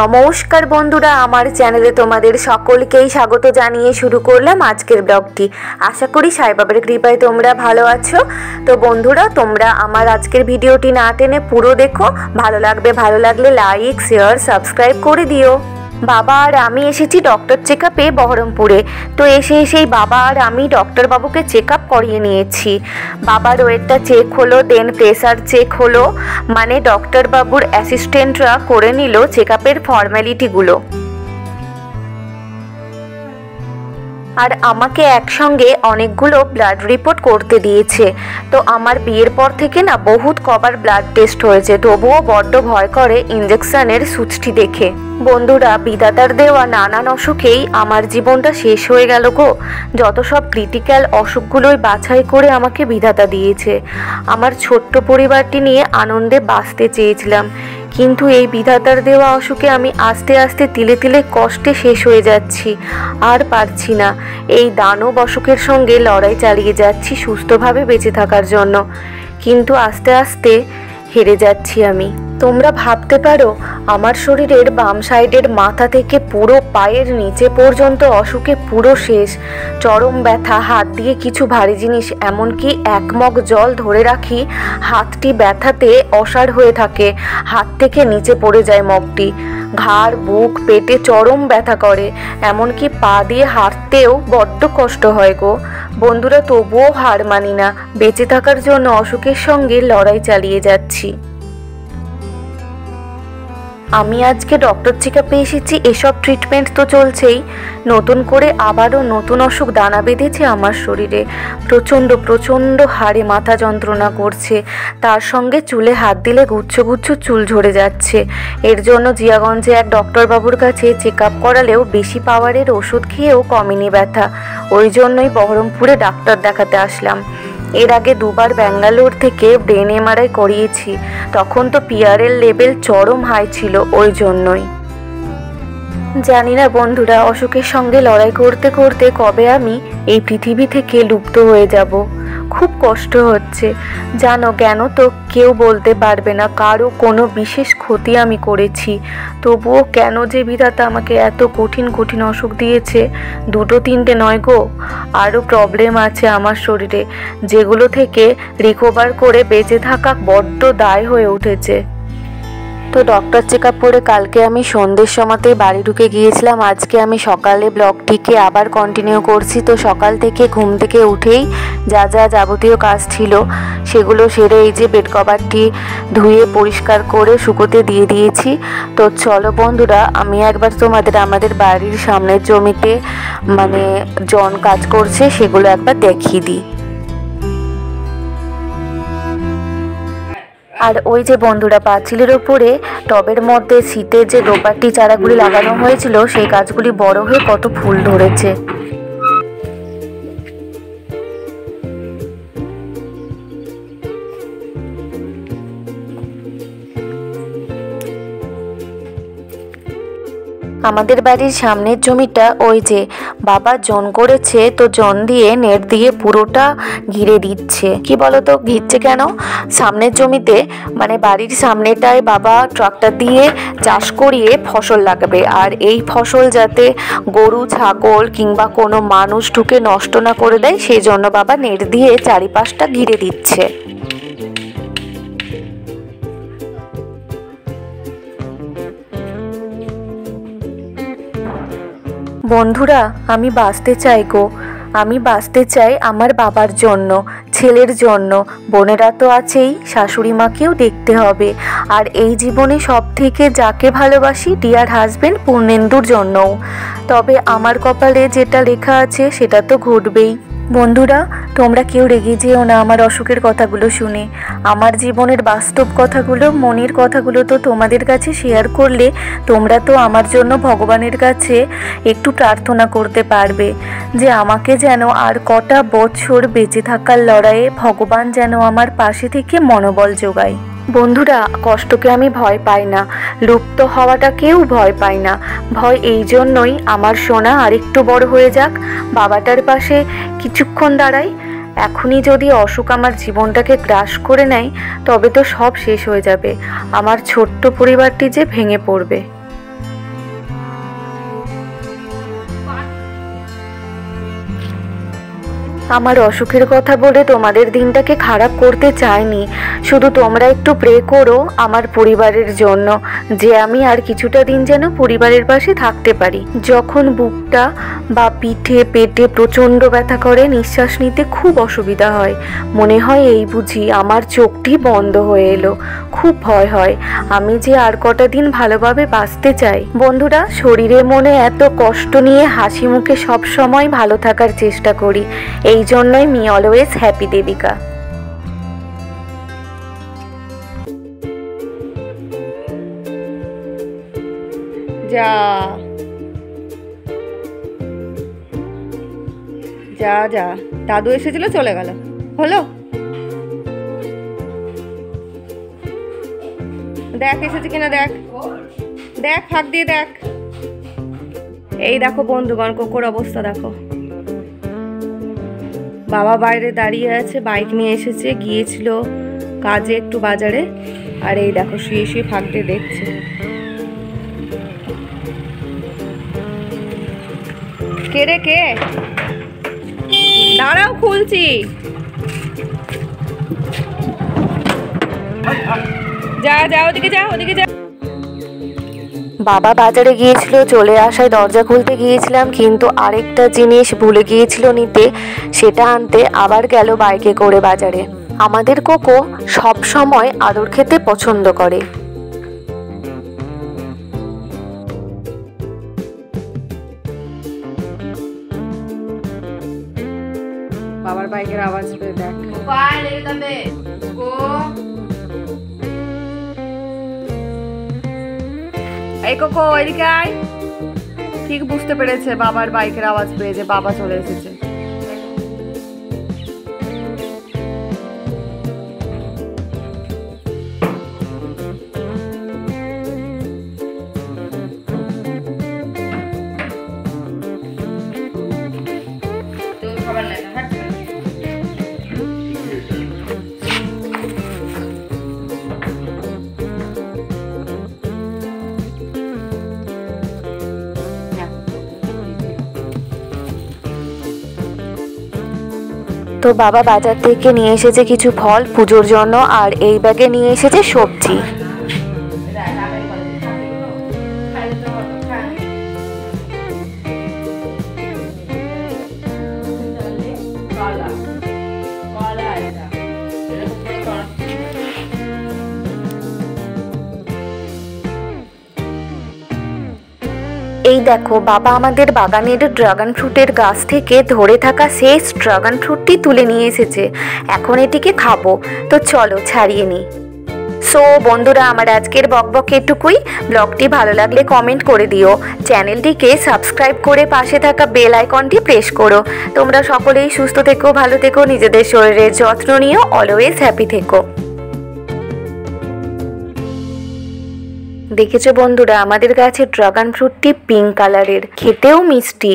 নমস্কার বন্ধুরা, আমার চ্যানেলে তোমাদের সকলকেই স্বাগত জানিয়ে শুরু করলাম আজকের ব্লগটি। আশা করি সাই বাবার কৃপায় তোমরা ভালো আছো। তো বন্ধুরা, তোমরা আমার আজকের ভিডিওটি না টেনে পুরো দেখো। ভালো লাগলে লাইক, শেয়ার, সাবস্ক্রাইব করে দিও। বাবা আর আমি এসেছি ডক্টর চেকআপে বহরমপুরে। তো এসেই বাবা আর আমি ডক্টর বাবুকে চেকআপ করিয়ে নিয়েছি। বাবার ওয়েটটা চেক হলো, দেন প্রেসার চেক হলো, মানে ডক্টর বাবুর অ্যাসিস্ট্যান্টরা করে নিল চেকআপের ফর্মালিটিগুলো। আর আমাকে একসঙ্গে অনেকগুলো ব্লাড রিপোর্ট করতে দিয়েছে। তো আমার বিয়ের পর থেকে না বহুত কবার ব্লাড টেস্ট হয়েছে, তবুও বড্ড ভয় করে ইঞ্জেকশনের সূচটি দেখে। বন্ধুরা, বিধাতার দেওয়া নানান অসুখেই আমার জীবনটা শেষ হয়ে গেল গো। যত সব ক্রিটিক্যাল অসুখগুলোই বাছাই করে আমাকে বিধাতা দিয়েছে। আমার ছোট্ট পরিবারটি নিয়ে আনন্দে বাঁচতে চেয়েছিলাম, কিন্তু এই বিধাতার দেওয়া অসুখে আমি আস্তে আস্তে তিলে তিলে কষ্টে শেষ হয়ে যাচ্ছি। আর পারছি না, এই দানব অসুখের সঙ্গে লড়াই চালিয়ে যাচ্ছি সুস্থভাবে বেঁচে থাকার জন্য, কিন্তু আস্তে আস্তে হেরে যাচ্ছি আমি। তোমরা ভাবতে পারো আমার শরীরের বাম সাইডের মাথা থেকে পুরো পায়ের নিচে পর্যন্ত অসুখে পুরো শেষ। চরম ব্যথা, হাত দিয়ে কিছু ভারী জিনিস, এমনকি এক মগ জল ধরে রাখি, হাতটি ব্যথাতে অসাড় হয়ে থাকে, হাত থেকে নিচে পড়ে যায় মগটি। ঘাড়, বুক, পেটে চরম ব্যথা করে, এমনকি পা দিয়ে হাঁটতেও বড্ড কষ্ট হয় গো। বন্ধুরা, তবুও হার মানি না, বেঁচে থাকার জন্য অসুখের সঙ্গে লড়াই চালিয়ে যাচ্ছি। আমি আজকে ডক্টর চেকআপে এসেছি, এসব ট্রিটমেন্ট তো চলছেই, নতুন করে আবারও নতুন অসুখ দানা বেঁধেছে আমার শরীরে। প্রচণ্ড হাড়ে মাথা যন্ত্রণা করছে, তার সঙ্গে চুলে হাত দিলে গুচ্ছ চুল ঝরে যাচ্ছে। এর জন্য জিয়াগঞ্জে এক ডক্টরবাবুর কাছে চেকআপ করালেও বেশি পাওয়ারের ওষুধ খেয়েও কমেনি ব্যথা। ওই জন্যই বহরমপুরে ডাক্তার দেখাতে আসলাম। এর আগে দুবার ব্যাঙ্গালোর থেকে ব্রেন এমআরআই করিয়েছি, তখন তো পিআরএল লেভেল চরম হাই ছিল, ওই জন্যই। জানি না বন্ধুরা, অসুখের সঙ্গে লড়াই করতে করতে কবে আমি এই পৃথিবী থেকে লুপ্ত হয়ে যাব। খুব কষ্ট হচ্ছে জানো, কেন তো কেউ বলতে পারবে না কারো কোনো বিশেষ ক্ষতি আমি করেছি, তবুও কেন যে বিধাতা আমাকে এত কঠিন অসুখ দিয়েছে। দুটো তিনটে নয় গো, আরও প্রবলেম আছে আমার শরীরে, যেগুলো থেকে রিকভার করে বেঁচে থাকা বড্ড দায় হয়ে উঠেছে। তো ডক্টর চেকআপ করে কালকে আমি সন্ধ্যের সময়তেই বাড়ি ঢুকে গিয়েছিলাম। আজকে আমি সকালে ব্লগটিকে আবার কন্টিনিউ করছি। তো সকাল থেকে ঘুম থেকে উঠেই যা যাবতীয় কাজ ছিল সেগুলো সেরে এই যে বেড কভারটি ধুয়ে পরিষ্কার করে শুকোতে দিয়ে দিয়েছি। তো চলো বন্ধুরা, আমি একবার তোমাদের আমাদের বাড়ির সামনের জমিতে মানে জন কাজ করছে সেগুলো একবার দেখিয়ে দিই। আর ওই যে বন্ধুরা, পাঁচিলের ওপরে টবের মধ্যে শীতের যে দোপাটি চারাগুলি লাগানো হয়েছিল, সেই গাছগুলি বড় হয়ে কত ফুল ধরেছে। আমাদের বাড়ির সামনের জমিটা ওই যে বাবা জন করেছে, তো জন দিয়ে নেট দিয়ে পুরোটা ঘিরে দিচ্ছে। কি বলতো ঘিরছে কেন? সামনের জমিতে মানে বাড়ির সামনেটায় বাবা ট্রাক্টর দিয়ে চাষ করিয়ে ফসল লাগাবে, আর এই ফসল যাতে গরু, ছাগল কিংবা কোনো মানুষ ঢুকে নষ্ট না করে দেয়, সেই জন্য বাবা নেট দিয়ে চারিপাশটা ঘিরে দিচ্ছে। বন্ধুরা, আমি বাঁচতে চাই গো, আমি বাঁচতে চাই আমার বাবার জন্য, ছেলের জন্য, বোনেরা তো আছেই, শাশুড়ি মাকেও দেখতে হবে, আর এই জীবনে সব থেকে যাকে ভালোবাসি ডিয়ার হাজবেন্ড পূর্ণেন্দুর জন্যও। তবে আমার কপালে যেটা লেখা আছে সেটা তো ঘটবেই। বন্ধুরা, তোমরা কেউ রেগে যেও না আমার অসুখের কথাগুলো শুনে। আমার জীবনের বাস্তব কথাগুলো, মনের কথাগুলো তো তোমাদের কাছে শেয়ার করলে তোমরা তো আমার জন্য ভগবানের কাছে একটু প্রার্থনা করতে পারবে যে আমাকে যেন আর কটা বছর বেঁচে থাকার লড়াইয়ে ভগবান যেন আমার পাশে থেকে মনোবল যোগায়। বন্ধুরা, কষ্টকে আমি ভয় পাই না, লুপ্ত হওয়াটাকেও ভয় পাই না। ভয় এই জন্যই আমার সোনা আরেকটু বড় হয়ে যাক, বাবাটার পাশে কিছুক্ষণ দাঁড়াই। এখনই যদি অসুখ আমার জীবনটাকে গ্রাস করে নেয়, তবে তো সব শেষ হয়ে যাবে, আমার ছোট্ট পরিবারটি যে ভেঙে পড়বে। আমার অসুখের কথা বলে তোমাদের দিনটাকে খারাপ করতে চাইনি, শুধু তোমরা একটু প্রে করো আমার পরিবারের জন্য, যে আমি আর কিছুটা দিন যেন পরিবারের পাশে থাকতে পারি। যখন বুকটা বা পিঠে পেটে প্রচণ্ড ব্যথা করে, নিঃশ্বাস নিতে খুব অসুবিধা হয়, মনে হয় এই বুঝি আমার চোখটি বন্ধ হয়ে এলো, খুব ভয় হয়। আমি যে আর কটা দিন ভালোভাবে বাঁচতে চাই। বন্ধুরা, শরীরে মনে এত কষ্ট নিয়ে হাসি মুখে সব সময় ভালো থাকার চেষ্টা করি, এই জন্যই মি অলওয়েজ হ্যাপি দেবিকা। যা যা যা, দাদু এসেছিল চলে গেল, হলো? দেখ এসেছে কিনা, দেখ দেখ, ফাঁক দিয়ে দেখ। এই দেখো বন্ধুগণ, কোকোর অবস্থা দেখো। বাবা বাইরে দাঁড়িয়ে আছে, বাইক নিয়ে এসেছে, গিয়েছিল কাজে একটু বাজারে, আর এই দেখো শুয়ে শুয়ে ফাঁক দিয়ে দেখছে। কে রে কে? দাঁড়াও, খুলছি। যা যা, ওদিকে যা, ওদিকে যা। বাবা বাজারে গিয়েছিল, চলে আসায় দরজা খুলতে গিয়েছিলাম, কিন্তু আরেকটা জিনিস ভুলে গিয়েছিল নিতে, সেটা আনতে আবার গেল বাইকে করে বাজারে। আমাদের কোকো সব সময় আদর খেতে পছন্দ করে। বাবার বাইকের আওয়াজ পেয়ে দেখ। এই কোকো, এদিকে আয়। ঠিক বুঝতে পেরেছে বাবার বাইকের আওয়াজ পেয়ে যে বাবা চলে এসেছে। তো বাবা বাজার থেকে নিয়ে এসেছে কিছু ফল পুজোর জন্য, আর এই ব্যাগে নিয়ে এসেছে সবজি। এই দেখো, বাবা আমাদের বাগানের ড্রাগন ফ্রুটের গাছ থেকে ধরে থাকা শেষ ড্রাগন ফ্রুটটি তুলে নিয়ে এসেছে, এখন এটিকে খাবো। তো চলো ছাড়িয়ে নিই। সো বন্ধুরা, আমার আজকের বকবক এটুকুই। ব্লগটি ভালো লাগলে কমেন্ট করে দিও, চ্যানেলটিকে সাবস্ক্রাইব করে পাশে থাকা বেল আইকনটি প্রেস করো। তোমরা সকলেই সুস্থ থেকো, ভালো থেকো, নিজেদের শরীরের যত্ন নিও, অলওয়েজ হ্যাপি থেকো। দেখেছো বন্ধুরা, আমাদের গাছের ড্রাগন ফ্রুটটি পিঙ্ক কালারের, খেতেও মিষ্টি।